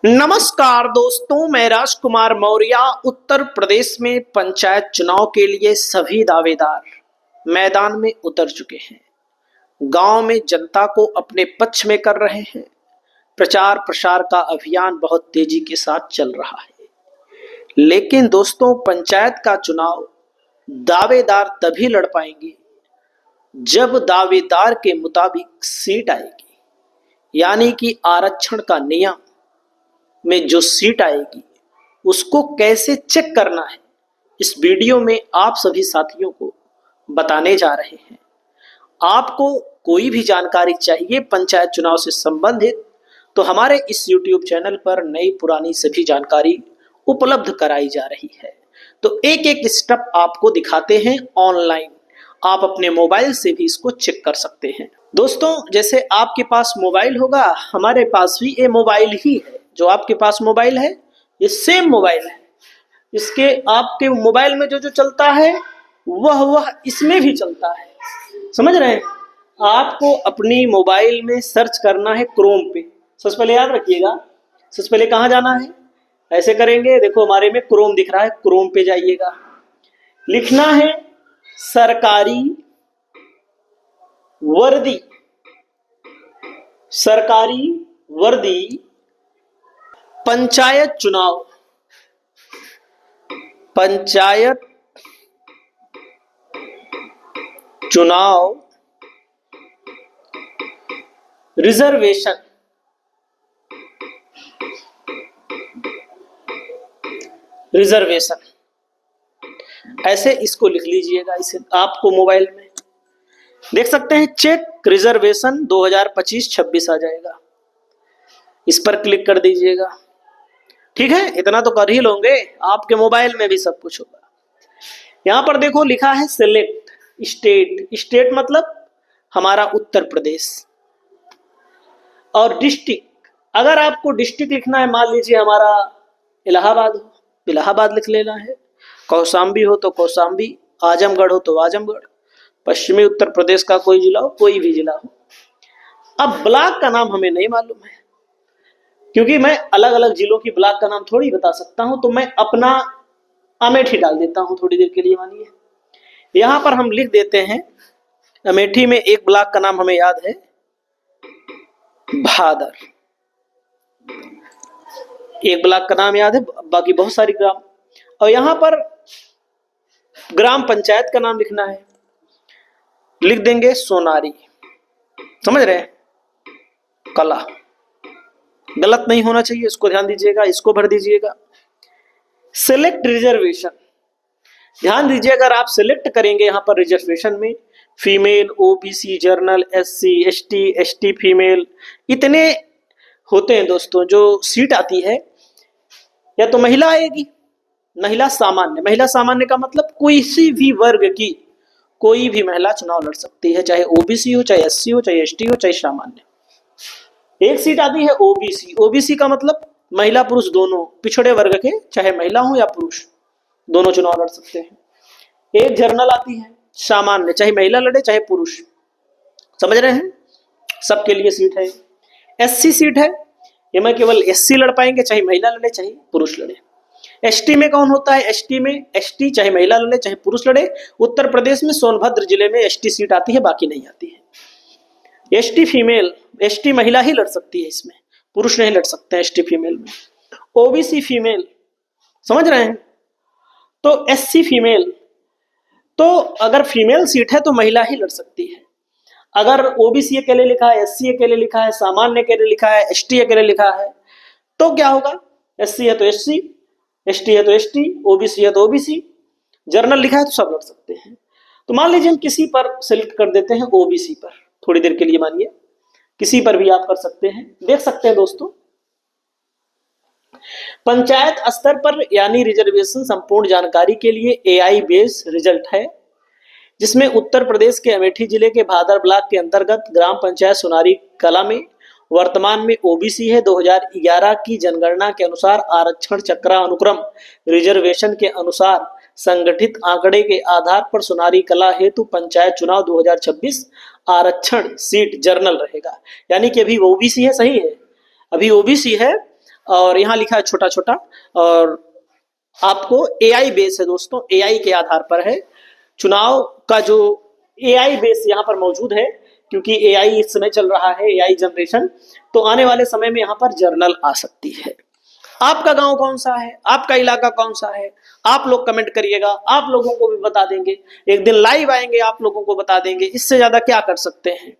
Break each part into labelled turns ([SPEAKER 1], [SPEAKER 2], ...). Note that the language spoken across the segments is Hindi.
[SPEAKER 1] नमस्कार दोस्तों, मैं राजकुमार मौर्य। उत्तर प्रदेश में पंचायत चुनाव के लिए सभी दावेदार मैदान में उतर चुके हैं। गांव में जनता को अपने पक्ष में कर रहे हैं। प्रचार प्रसार का अभियान बहुत तेजी के साथ चल रहा है। लेकिन दोस्तों, पंचायत का चुनाव दावेदार तभी लड़ पाएंगे जब दावेदार के मुताबिक सीट आएगी, यानी कि आरक्षण का नियम में जो सीट आएगी उसको कैसे चेक करना है, इस वीडियो में आप सभी साथियों को बताने जा रहे हैं। आपको कोई भी जानकारी चाहिए पंचायत चुनाव से संबंधित तो हमारे इस YouTube चैनल पर नई पुरानी सभी जानकारी उपलब्ध कराई जा रही है। तो एक एक स्टेप आपको दिखाते हैं ऑनलाइन। आप अपने मोबाइल से भी इसको चेक कर सकते हैं। दोस्तों, जैसे आपके पास मोबाइल होगा, हमारे पास भी ये मोबाइल ही है। जो आपके पास मोबाइल है ये सेम मोबाइल है। इसके आपके मोबाइल में जो जो चलता है वह इसमें भी चलता है। समझ रहे हैं? आपको अपनी मोबाइल में सर्च करना है क्रोम पे। सबसे पहले याद रखिएगा, सबसे पहले कहाँ जाना है, ऐसे करेंगे। देखो हमारे में क्रोम दिख रहा है, क्रोम पे जाइएगा। लिखना है सरकारी वर्दी, सरकारी वर्दी पंचायत चुनाव, पंचायत चुनाव रिजर्वेशन, रिजर्वेशन ऐसे इसको लिख लीजिएगा। इसे आपको मोबाइल में देख सकते हैं, चेक रिजर्वेशन 2025-26 आ जाएगा। इस पर क्लिक कर दीजिएगा। ठीक है, इतना तो कर ही लोगे, आपके मोबाइल में भी सब कुछ होगा। यहां पर देखो लिखा है सिलेक्ट स्टेट। स्टेट मतलब हमारा उत्तर प्रदेश, और डिस्ट्रिक्ट, अगर आपको डिस्ट्रिक्ट लिखना है, मान लीजिए हमारा इलाहाबाद हो, इलाहाबाद लिख लेना है। कौशाम्बी हो तो कौशाम्बी, आजमगढ़ हो तो आजमगढ़, पश्चिमी उत्तर प्रदेश का कोई जिला हो, कोई भी जिला हो। अब ब्लॉक का नाम हमें नहीं मालूम है, क्योंकि मैं अलग अलग जिलों की ब्लॉक का नाम थोड़ी बता सकता हूं, तो मैं अपना अमेठी डाल देता हूं थोड़ी देर के लिए। मानिए यहां पर हम लिख देते हैं अमेठी में एक ब्लॉक का नाम हमें याद है, भादर। एक ब्लॉक का नाम याद है, बाकी बहुत सारी ग्राम। और यहां पर ग्राम पंचायत का नाम लिखना है, लिख देंगे सोनारी। समझ रहे हैं? कला गलत नहीं होना चाहिए, इसको ध्यान दीजिएगा। इसको भर दीजिएगा। सिलेक्ट रिजर्वेशन, ध्यान दीजिए, अगर आप सिलेक्ट करेंगे यहां पर रिजर्वेशन में female, OBC, journal, SC, ST, ST female, इतने होते हैं दोस्तों जो सीट आती है। या तो महिला आएगी, महिला सामान्य। महिला सामान्य का मतलब कोई सी भी वर्ग की कोई भी महिला चुनाव लड़ सकती है, चाहे ओबीसी हो, चाहे एससी हो, चाहे एसटी हो, चाहे सामान्य। एक सीट आती है ओबीसी। ओबीसी का मतलब महिला पुरुष दोनों, पिछड़े वर्ग के, चाहे महिला हो या पुरुष, दोनों चुनाव लड़ सकते हैं। एक जर्नल आती है सामान्य, चाहे महिला लड़े चाहे पुरुष। समझ रहे हैं? सबके लिए सीट है। एससी सीट है, ये में केवल एससी लड़ पाएंगे, चाहे महिला लड़े चाहे पुरुष लड़े। एसटी में कौन होता है? एसटी में एसटी चाहे महिला लड़े चाहे पुरुष लड़े। उत्तर प्रदेश में सोनभद्र जिले में एसटी सीट आती है, बाकी नहीं आती है। एसटी फीमेल, एसटी महिला ही लड़ सकती है, इसमें पुरुष नहीं लड़ सकते हैं एसटी फीमेल में। ओबीसी फीमेल, समझ रहे हैं? तो एससी फीमेल, तो अगर फीमेल सीट है तो महिला ही लड़ सकती है। अगर ओबीसी अकेले लिखा है, एससी अकेले लिखा है, सामान्य अकेले लिखा है, एसटी अकेले लिखा है, तो क्या होगा? एससी है तो एससी, एसटी है तो एसटी, ओबीसी है तो ओबीसी, जर्नल लिखा है तो सब लड़ सकते हैं। तो मान लीजिए हम किसी पर सिलेक्ट कर देते हैं, ओबीसी पर, थोड़ी देर के लिए मानिए, किसी पर भी आप कर सकते हैं। देख सकते हैं दोस्तों, पंचायत स्तर पर यानी रिजर्वेशन संपूर्ण जानकारी के लिए एआई बेस रिजल्ट है, जिसमें उत्तर प्रदेश के अमेठी जिले के भादर ब्लॉक के अंतर्गत ग्राम पंचायत सोनारी कला में वर्तमान में ओबीसी है। 2011 की जनगणना के अनुसार आरक्षण चक्रा अनुक्रम रिजर्वेशन के अनुसार संगठित आंकड़े के आधार पर सोनारी कला हेतु पंचायत चुनाव 2026 आरक्षण सीट जर्नल रहेगा। यानी कि अभी ओबीसी है, सही है, अभी ओबीसी है और यहाँ लिखा है छोटा छोटा, और आपको एआई बेस है दोस्तों, एआई के आधार पर है चुनाव का, जो एआई बेस यहाँ पर मौजूद है, क्योंकि एआई इस समय चल रहा है, एआई जनरेशन, तो आने वाले समय में यहाँ पर जर्नल आ सकती है। आपका गांव कौन सा है, आपका इलाका कौन सा है, आप लोग कमेंट करिएगा, आप लोगों को भी बता देंगे, एक दिन लाइव आएंगे, आप लोगों को बता देंगे, इससे ज्यादा क्या कर सकते हैं।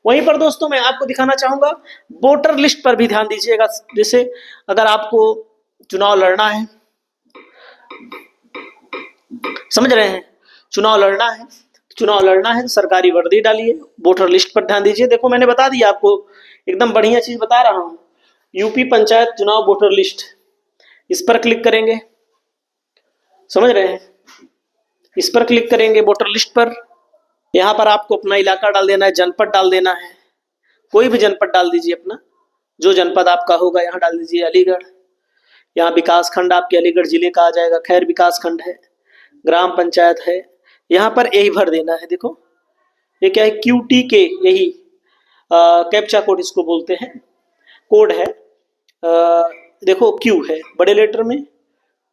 [SPEAKER 1] वहीं पर दोस्तों मैं आपको दिखाना चाहूंगा, वोटर लिस्ट पर भी ध्यान दीजिएगा। जैसे अगर आपको चुनाव लड़ना है, समझ रहे हैं, चुनाव लड़ना है, तो सरकारी वर्दी डालिए, वोटर लिस्ट पर ध्यान दीजिए। देखो मैंने बता दिया आपको, एकदम बढ़िया चीज बता रहा हूं, यूपी पंचायत चुनाव वोटर लिस्ट, इस पर क्लिक करेंगे, समझ रहे हैं, इस पर क्लिक करेंगे वोटर लिस्ट पर। यहाँ पर आपको अपना इलाका डाल देना है, जनपद डाल देना है, कोई भी जनपद डाल दीजिए अपना, जो जनपद आपका होगा यहाँ डाल दीजिए। अलीगढ़, यहाँ विकास खंड आपके अलीगढ़ जिले का आ जाएगा, खैर विकास खंड है, ग्राम पंचायत है, यहाँ पर यही भर देना है। देखो ये क्या है, QTK, यही कैप्चा कोड इसको बोलते हैं, कोड है। देखो Q है बड़े लेटर में,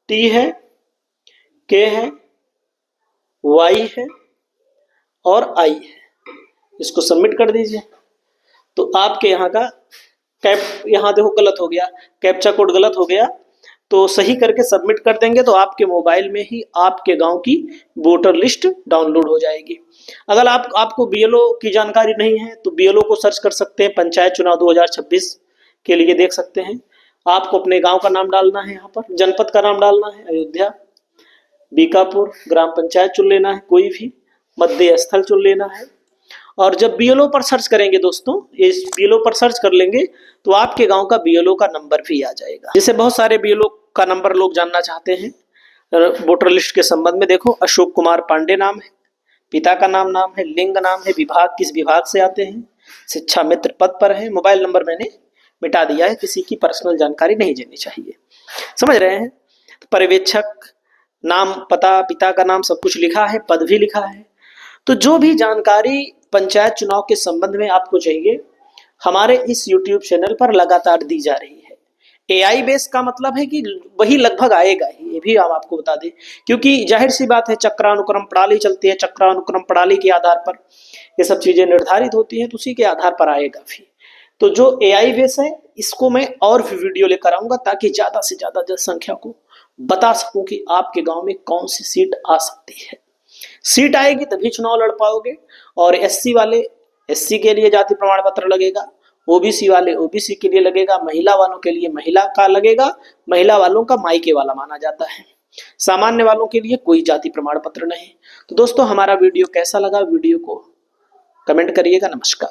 [SPEAKER 1] T है, K है, Y है और I है, इसको सबमिट कर दीजिए। तो आपके यहाँ का यहाँ देखो गलत हो गया, कैप्चा कोड गलत हो गया, तो सही करके सबमिट कर देंगे तो आपके मोबाइल में ही आपके गांव की वोटर लिस्ट डाउनलोड हो जाएगी। अगर आपको BLO की जानकारी नहीं है तो BLO को सर्च कर सकते हैं, पंचायत चुनाव 2026 के लिए देख सकते हैं। आपको अपने गांव का नाम डालना है, यहाँ पर जनपद का नाम डालना है, अयोध्या, बीकापुर, ग्राम पंचायत चुन लेना है, कोई भी मध्य स्थल चुन लेना है। और जब BLO पर सर्च करेंगे दोस्तों, ये BLO पर सर्च कर लेंगे तो आपके गांव का BLO का नंबर भी आ जाएगा। जैसे बहुत सारे BLO का नंबर लोग जानना चाहते हैं वोटर लिस्ट के संबंध में। देखो अशोक कुमार पांडे नाम है, पिता का नाम है, लिंग नाम है, विभाग किस विभाग से आते हैं, शिक्षा मित्र पद पर है, मोबाइल नंबर मैंने मिटा दिया है, किसी की पर्सनल जानकारी नहीं देनी चाहिए, समझ रहे हैं। तो पर्यवेक्षक नाम, पता, पिता का नाम सब कुछ लिखा है, पद भी लिखा है। तो जो भी जानकारी पंचायत चुनाव के संबंध में आपको चाहिए, हमारे इस YouTube चैनल पर लगातार दी जा रही है। एआई बेस का मतलब है कि वही लगभग आएगा ही, ये भी हम आपको बता दें, क्योंकि जाहिर सी बात है चक्रानुक्रम प्रणाली चलती है, चक्रानुक्रम प्रणाली के आधार पर ये सब चीजें निर्धारित होती हैं, तो उसी के आधार पर आएगा भी। तो जो एआई बेस है इसको मैं और भी वीडियो लेकर आऊंगा, ताकि ज्यादा से ज्यादा जनसंख्या को बता सकूं कि आपके गांव में कौन सी सीट आ सकती है। सीट आएगी तभी चुनाव लड़ पाओगे। और SC वाले SC के लिए जाति प्रमाण पत्र लगेगा, OBC वाले OBC के लिए लगेगा, महिला वालों के लिए महिला का लगेगा, महिला वालों का मायके वाला माना जाता है, सामान्य वालों के लिए कोई जाति प्रमाण पत्र नहीं। तो दोस्तों हमारा वीडियो कैसा लगा, वीडियो को कमेंट करिएगा। नमस्कार।